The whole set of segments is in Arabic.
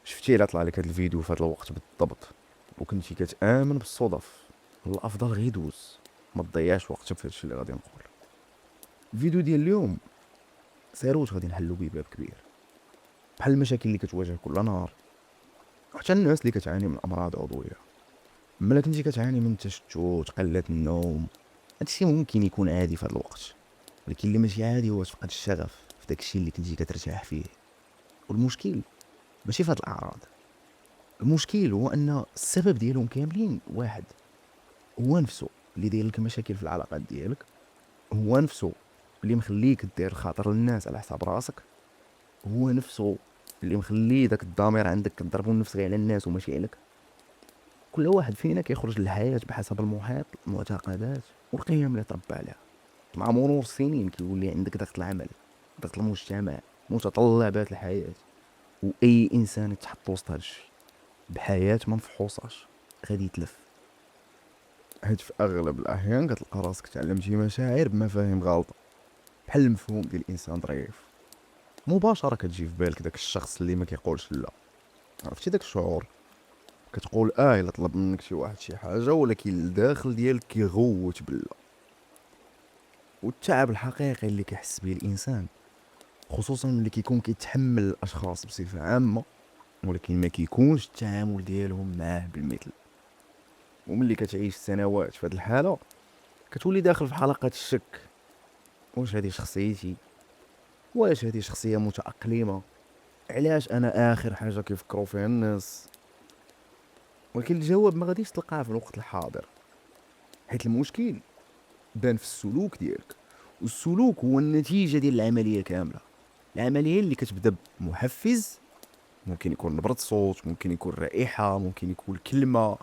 شفتي الا طلع لك هذا الفيديو في هذا الوقت بالضبط وكنتي كتامن بالصدف، الافضل غير دوز، ما تضيعش وقتك في هادشي اللي غادي نقول. الفيديو ديال اليوم سيروت غادي نحلو بيه باب كبير، بحال المشاكل اللي كتواجه كل نهار، حتى الناس اللي كتعاني من امراض عضويه. ملي كنتي كتعاني من تشتت، قله النوم، هادشي ممكن يكون عادي في هذا الوقت، ولكن اللي ماشي عادي هو تفقد الشغف في داكشي اللي كنتي كترتاح فيه. والمشكل ماشي في هاد الاعراض، المشكل هو ان السبب ديالهم كاملين واحد، هو نفسه اللي داير لك مشاكل في العلاقات ديالك، هو نفسه اللي مخليك دير الخاطر للناس على حساب راسك، هو نفسه اللي مخلي داك الضمير عندك كضربو النفس غير على الناس وماشي عليك. كل واحد فينا كيخرج للحياة بحسب المحيط، المعتقدات والقيم اللي تربى عليها. مع مرور السنين كيولي عندك ضغط العمل، ضغط المجتمع، متطلبات الحياة، واي انسان يتحط وسط هادشي بحياة ما مفحوصاش غادي يتلف. حيت في اغلب الاحيان كتلقى راسك تعلمتي مشاعر بمفاهيم غلطه، بحال المفهوم ديال الانسان ضعيف، مباشره كتجي في بالك داك الشخص اللي ما كيقولش لا. عرفتي داك الشعور، كتقول الا طلب منك شي واحد شي حاجه ولكن الداخل ديالك كيغوت بالله. والتعب الحقيقي اللي كيحس به الانسان، خصوصا اللي كيكون كيتحمل الاشخاص بصفه عامه ولكن ما كيكونش التعامل ديالهم معاه بالمثل. وملي كتعيش سنوات في هذه الحاله كتولي داخل في حلقه الشك، واش هذه شخصيتي؟ واش هذه شخصيه متاقلمه؟ علاش انا اخر حاجه كيفكروا فيها الناس؟ ولكن الجواب ما غاديش تلقاه في الوقت الحاضر، حيت المشكل بان في السلوك ديالك، والسلوك هو النتيجه ديال العمليه كامله. العمليه اللي كتبدا بمحفز، ممكن يكون نبرة صوت، ممكن يكون رائحه، ممكن يكون كلمه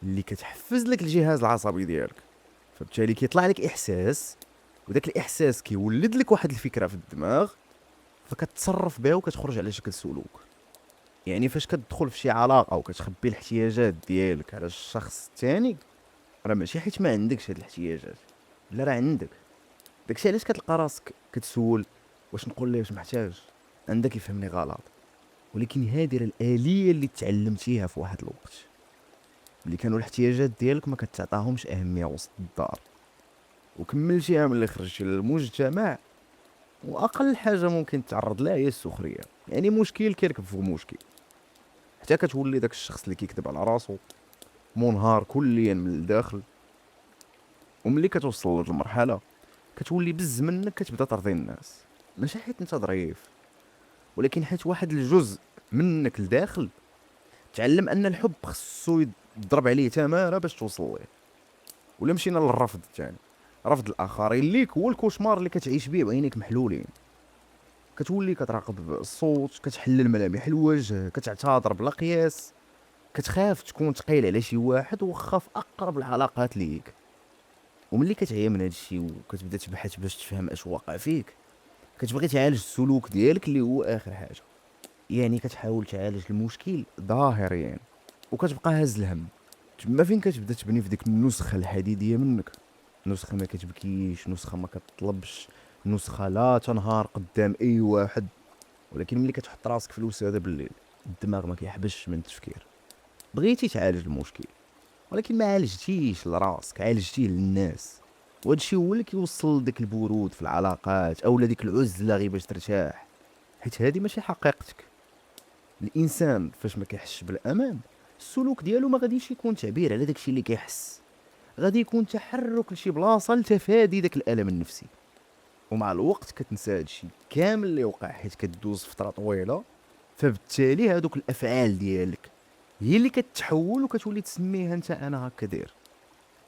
اللي كتحفز لك الجهاز العصبي ديالك، فبالتالي كيطلع لك احساس، وداك الاحساس كيولد لك واحد الفكره في الدماغ، فكتصرف بها وكتخرج على شكل سلوك. يعني فاش كتدخل في شي علاقه وكتخبي الاحتياجات ديالك على الشخص الثاني، راه ماشي حيت ما عندكش هاد الاحتياجات، لا راه عندك. داكشي علاش كتلقى راسك كتسول واش نقول ليه واش محتاج، عندك يفهمني غلط. ولكن هذه راه الاليه اللي تعلمتيها في واحد الوقت، اللي كانوا الاحتياجات ديالك ما كتعطاهمش اهميه وسط الدار، وكملتيها ملي خرجتي للمجتمع، واقل حاجه ممكن تعرض لها هي السخريه. يعني مشكل كيركب فوق مشكل، حتى كتولي داك الشخص اللي كيكذب على راسو، منهار كليا من الداخل. وملي كتوصل لهاد المرحله كتولي بز منك كتبدا ترضي الناس، ماشي حيت انت ظريف، ولكن حيت واحد الجزء منك الداخل تعلم ان الحب خصو يضرب عليه تماره باش توصل ليه. ولا مشينا للرفض الثاني، رفض الاخرين ليك هو الكوشمار اللي كتعيش بيه بعينيك محلولين. كتولي كتراقب الصوت، كتحلل ملامح الوجه، كتعتذر بلا قياس، كتخاف تكون ثقيل على شي واحد وخا في اقرب العلاقات ليك. وملي كتعيا من هادشي وكتبدا تبحث باش تفهم اش واقع فيك، كتبغي تعالج السلوك ديالك اللي هو اخر حاجه. يعني كتحاول تعالج المشكل ظاهريا وكتبقى هاز الهم. تما فين كتبدا تبني في ديك النسخه الحديديه منك، نسخه ما كتبكيش، نسخه ما كتطلبش، نسخه لا تنهار قدام اي واحد. ولكن ملي كتحط راسك في الوساده بالليل، الدماغ ما كيحبسش من التفكير. بغيتي تعالج المشكل ولكن ما عالجتيش لراسك، عالجتيه للناس. وهادشي هو اللي كيوصل لديك البرود في العلاقات او لديك العزله غير باش ترتاح، حيت هادي ماشي حقيقتك. الانسان فاش ما كيحسش بالامان، السلوك ديالو ما غاديش يكون تعبير على داكشي اللي كيحس، غادي يكون تحرك لشي بلاصه لتفادي داك الالم النفسي. ومع الوقت كتنسى هادشي كامل اللي وقع حيت كدوز فتره طويله، فبالتالي هادوك الافعال ديالك هي اللي كتحول وكتولي تسميها انت انا هكا داير.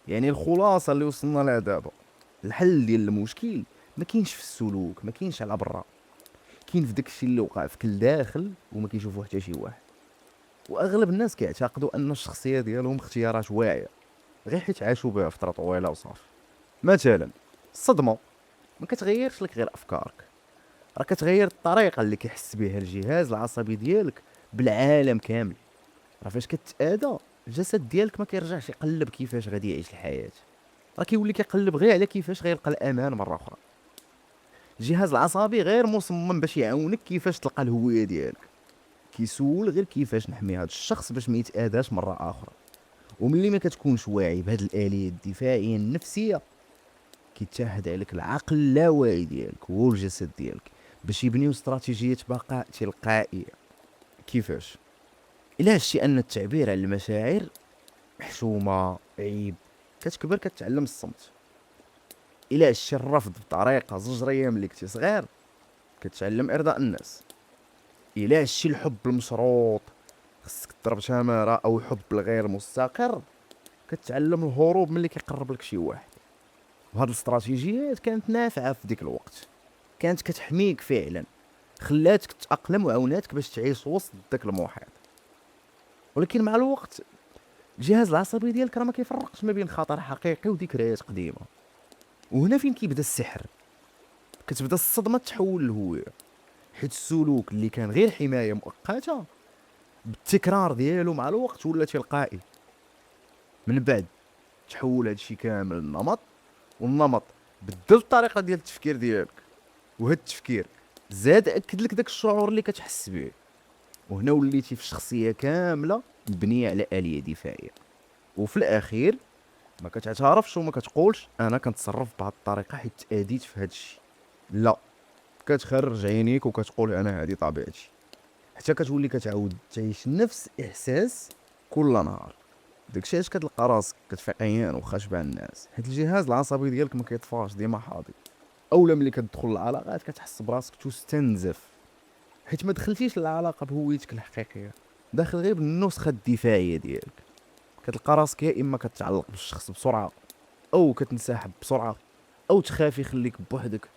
يعني الخلاصه اللي وصلنا لها دابا، الحل ديال المشكل ما كاينش في السلوك، ما كاينش على برا، كاين في داكشي اللي وقع فيك الداخل وما كيشوفوه حتى شي واحد. واغلب الناس كيعتقدوا ان الشخصيه ديالهم اختيارات واعيه غير حيت عاشوا بها فتره طويله وصافي. مثلا الصدمه ما كتغيرش لك غير افكارك، راه كتغير الطريقه اللي كيحس بها الجهاز العصبي ديالك بالعالم كامل. راه فاش كتاذى الجسد ديالك ما كيرجعش يقلب كيفاش غادي يعيش الحياه، راه كيولي كيقلب غير على كيفاش غيلقى الامان مره اخرى. الجهاز العصبي غير مصمم باش يعاونك كيفاش تلقى الهويه ديالك، كيسول غير كيفاش نحمي هذا الشخص باش ما يتآذاش مره اخرى. وملي ما كتكونش واعي بهاد الآلية الدفاعية النفسية، كيتشاهد عليك العقل اللاواعي ديالك والجسد ديالك باش يبنيو استراتيجية بقاء تلقائية. كيفاش؟ الا هادشي ان التعبير عن المشاعر حشومة عيب، كتكبر كتعلم الصمت. الا هادشي الرفض بطريقة زجرية ملي كنتي صغير، كتعلم ارضاء الناس. الا هادشي الحب المشروط، خصك تضرب شمارة او حب الغير مستقر، كتعلم الهروب ملي كيقرب لك شي واحد. وهاد الاستراتيجيات كانت نافعة في ديك الوقت، كانت كتحميك فعلا، خلاتك تتأقلم وعاوناتك باش تعيش وسط داك المحيط. ولكن مع الوقت الجهاز العصبي ديالك راه ما كيفرقش ما بين خطر حقيقي وذكريات قديمة. وهنا فين كيبدا السحر، كتبدا الصدمة تحول لهوية. حيت السلوك اللي كان غير حماية مؤقتة، بالتكرار ديالو مع الوقت ولا تلقائي. من بعد تحول هادشي كامل لنمط، والنمط بدل الطريقة ديال التفكير ديالك، وهاد التفكير زاد اكد لك داك الشعور اللي كتحس به. وهنا وليتي في شخصية كاملة مبنية على آلية دفاعية. وفي الاخير ما كتعترفش وما كتقولش انا كنتصرف بهاد الطريقة حيت تأديت في هاد الشيء، لا، كتخرج عينيك وكتقول انا هادي طبيعتي. حتى كتولي كتعاود تعيش نفس الاحساس كل نهار. داكشي علاش كتلقى راسك كتفيق عيان وخا شبع الناس، حيت الجهاز العصبي ديالك ما كيطفاش، ديما حاضر. اولا ملي كتدخل العلاقات كتحس براسك تستنزف، حيت ما دخلتيش للعلاقه بهويتك الحقيقيه، داخل غير بالنسخه الدفاعيه ديالك. كتلقى راسك يا اما كتعلق بالشخص بسرعه، او كتنسحب بسرعه، او تخافي يخليك بوحدك.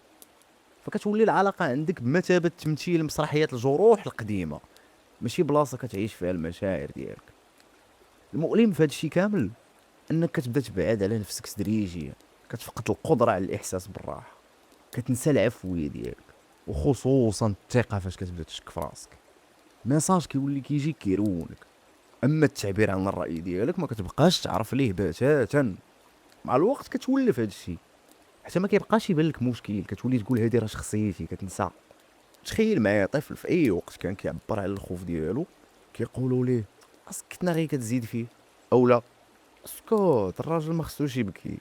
فكتولي العلاقه عندك بمثابه تمثيل مسرحيات الجروح القديمه، ماشي بلاصه كتعيش فيها المشاعر ديالك. المؤلم في هادشي كامل انك كتبدا تبعد على نفسك تدريجيا، كتفقد القدره على الاحساس بالراحه، كتنسى العفويه ديالك، وخصوصا الثقه. فاش كتبدا تشك في راسك، ميساج كيولي كيجيك كيرونك. اما التعبير عن الراي ديالك ما كتبقاش تعرف ليه بتاتا. مع الوقت كتولف هادشي، حتى ما كيبقاش يبان لك مشكل، كتولي تقول هادي راه شخصيتي، كتنسى. تخيل معايا طفل في اي وقت كان كيعبر على الخوف ديالو، كيقولوا ليه سكتنا غير كتزيد فيه، اولا اسكت الراجل ما خصوش يبكي.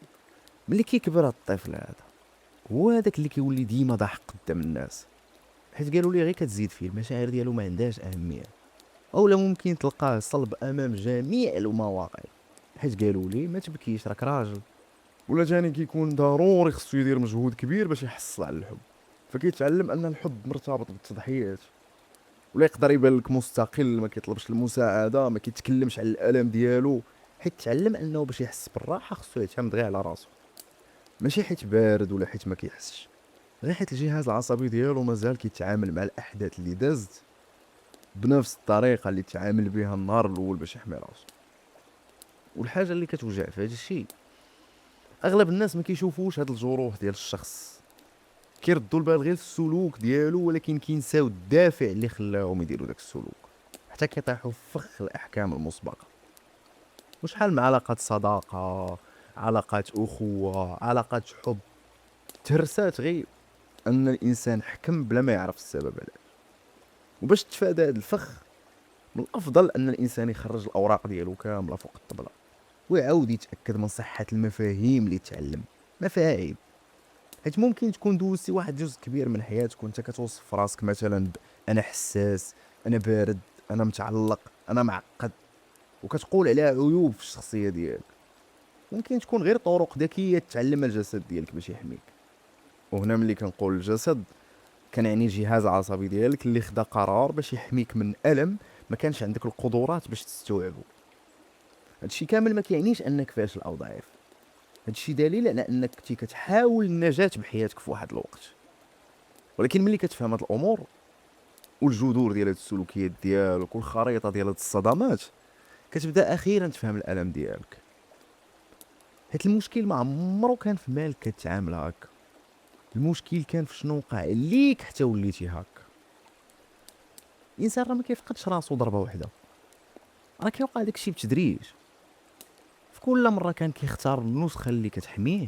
ملي كيكبر هاد الطفل هذا، هو هذاك اللي كيولي ديما ضاحك قدام الناس، حيت قالوا ليه غير كتزيد فيه، المشاعر ديالو ما عندهاش اهميه. اولا ممكن تلقاه صلب امام جميع المواقف، حيت قالوا ليه ما تبكيش راك راجل. ولا جاني كيكون ضروري خصو يدير مجهود كبير باش يحصل على الحب، فكيتعلم ان الحب مرتبط بالتضحيات. ولا يقدر يبان لك مستقل، ما كيطلبش المساعده، ما كيتكلمش على الالم ديالو، حيت تعلم انه باش يحس بالراحه خصو يعتمد غير على راسو. ماشي حيت بارد ولا حيت ما كيحسش، غير حيت الجهاز العصبي ديالو مازال كيتعامل مع الاحداث اللي دازت بنفس الطريقه اللي تعامل بها النهار الاول باش يحمي راسو. والحاجه اللي كتوجع في هذا الشيء، اغلب الناس ما كيشوفوش هاد الجروح ديال الشخص، كيردوا البال غير السلوك ديالو، ولكن كينساو الدافع اللي خلاهم يديروا داك السلوك، حتى كيطيحوا في فخ الاحكام المسبقه. وشحال من علاقات صداقه، علاقات اخوه، علاقات حب تهرسات غير ان الانسان حكم بلا ما يعرف السبب علاش. وباش تفادى هذا الفخ، من الافضل ان الانسان يخرج الاوراق ديالو كامله فوق الطبله، ويعاود يتاكد من صحه المفاهيم اللي تعلم، ما فيها عيب. حيت ممكن تكون دوزتي واحد جزء كبير من حياتك وانت كتوصف راسك مثلا انا حساس، انا بارد، انا متعلق، انا معقد، وكتقول عليها عيوب في الشخصيه ديالك. ممكن تكون غير طرق ذكيه تعلمها الجسد ديالك باش يحميك. وهنا ملي كنقول الجسد، كنعني الجهاز العصبي ديالك اللي خدا قرار باش يحميك من الم ما كانش عندك القدرات باش تستوعبه. هادشي كامل ما كيعنيش انك فاشل او ضعيف، هادشي دليل على انك كنتي كتحاول النجاة بحياتك في واحد الوقت. ولكن ملي كتفهم هاد الامور والجذور ديال هاد السلوكيات ديالك والخريطه ديال هاد الصدمات، كتبدا اخيرا تفهم الالم ديالك. حيت المشكل ما عمرو كان في مالك كتعامل هكا، المشكل كان في شنو وقع ليك حتى وليتي هكا. الانسان راه ما كيفقدش راسو ضربه واحده، راه كيوقع داكشي بتدريج. في كل مره كان كيختار النسخه اللي كتحميه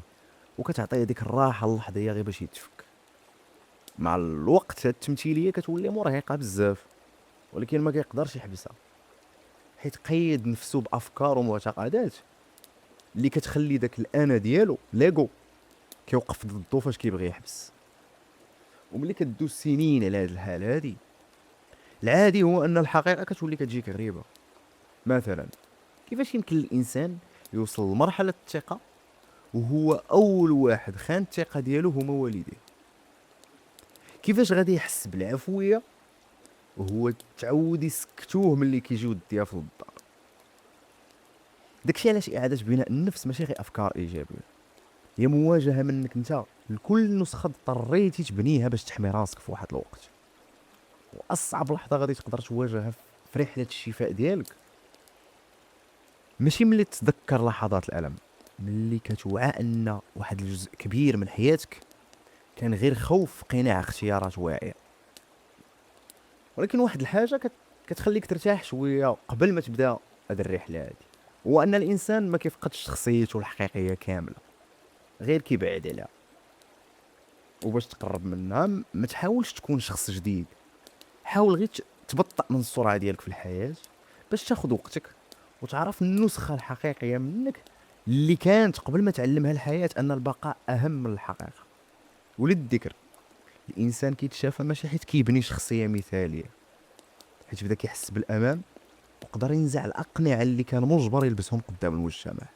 وكتعطيه ديك الراحه اللحظيه غير باش يتفك. مع الوقت هاد التمثيليه كتولي مرهقه بزاف، ولكن ما كيقدرش يحبسها، حيت قيد نفسه بافكار ومعتقدات اللي كتخلي داك الانا ديالو ليغو كيوقف ضدو فاش كيبغي يحبس. وملي كدوز سنين على هاد الحالة هادي، العادي هو ان الحقيقة كتولي كتجيك غريبة. مثلا كيفاش يمكن الانسان يوصل لمرحلة الثقة وهو اول واحد خان الثقة ديالو هما والديه؟ كيفاش غادي يحس بالعفوية وهو تعود يسكتوه ملي كيجيو الضياف للدار؟ داكشي علاش اعادة بناء النفس ماشي غير افكار ايجابية، هي مواجهة منك انت لكل نسخة اضطريتي تبنيها باش تحمي راسك في واحد الوقت. واصعب لحظة غادي تقدر تواجهها في رحلة الشفاء ديالك ماشي ملي تتذكر لحظات الالم، ملي كتوعى ان واحد الجزء كبير من حياتك كان غير خوف في قناع اختيارات واعية. ولكن واحد الحاجة كتخليك ترتاح شوية قبل ما تبدا هاد الرحلة هادي، هو ان الانسان ما كيفقدش شخصيته الحقيقية كاملة، غير كيبعد عليها. وباش تقرب منها ما تحاولش تكون شخص جديد، حاول غير تبطأ من السرعة ديالك في الحياة باش تاخد وقتك وتعرف النسخة الحقيقية منك اللي كانت قبل ما تعلمها الحياة ان البقاء اهم من الحقيقة. وللذكر، الانسان كيتشافى ماشي حيت كيبني شخصية مثالية، حيت بدا كيحس بالامان وقدر ينزع الاقنعة اللي كان مجبر يلبسهم قدام المجتمع.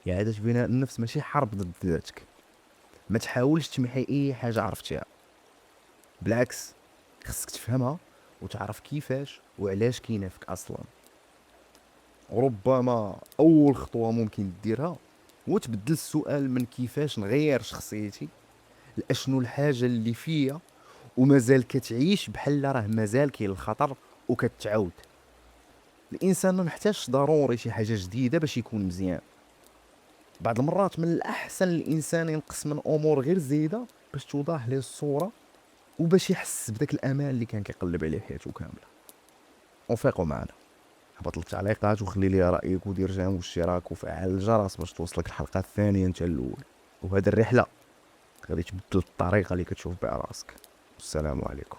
إعادة بناء النفس ماشي حرب ضد ذاتك، ما تحاولش تمحي اي حاجة عرفتيها، بالعكس خصك تفهمها وتعرف كيفاش وعلاش كاينه فيك اصلا. وربما اول خطوه ممكن ديرها هو تبدل السؤال من كيفاش نغير شخصيتي لاشنو الحاجه اللي فيا ومازال كتعيش بحال راه مازال كاين الخطر وكتعاود. الانسان ما محتاجش ضروري شي حاجه جديده باش يكون مزيان. بعض المرات من الاحسن الانسان ينقص من امور غير زايده باش توضح ليه الصوره وباش يحس بداك الامان اللي كان كيقلب عليه حياته كامله. وفيقوا معنا، هبط التعليقات وخلي لي رايك ودير جيم واشتراك وفعل الجرس باش توصلك الحلقه الثانيه انت الاول. وهذه الرحله غادي تبدل الطريقه اللي كتشوف بها راسك. السلام عليكم.